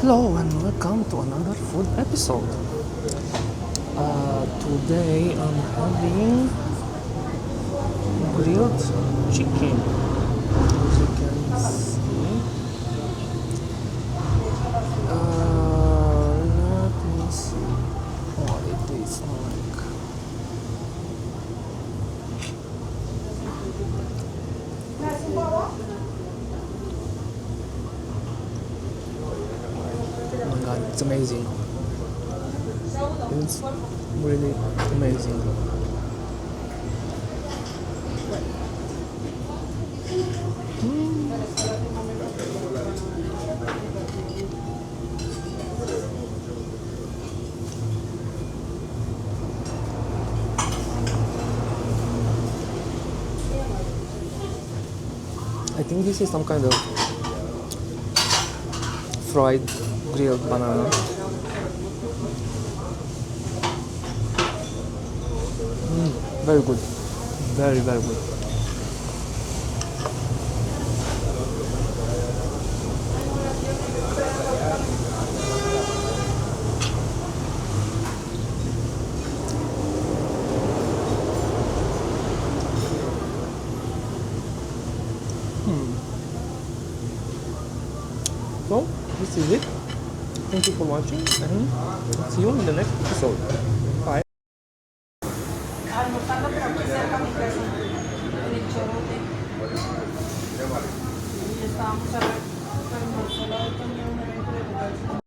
Hello and welcome to another food episode. Today I'm having grilled chicken. As you can see. Let me see what it is like. Oh my god, it's amazing. It's really amazing. I think this is some kind of fried grilled banana. Very good. Very, very good. So, this is it. Thank you for watching and see you in the next episode.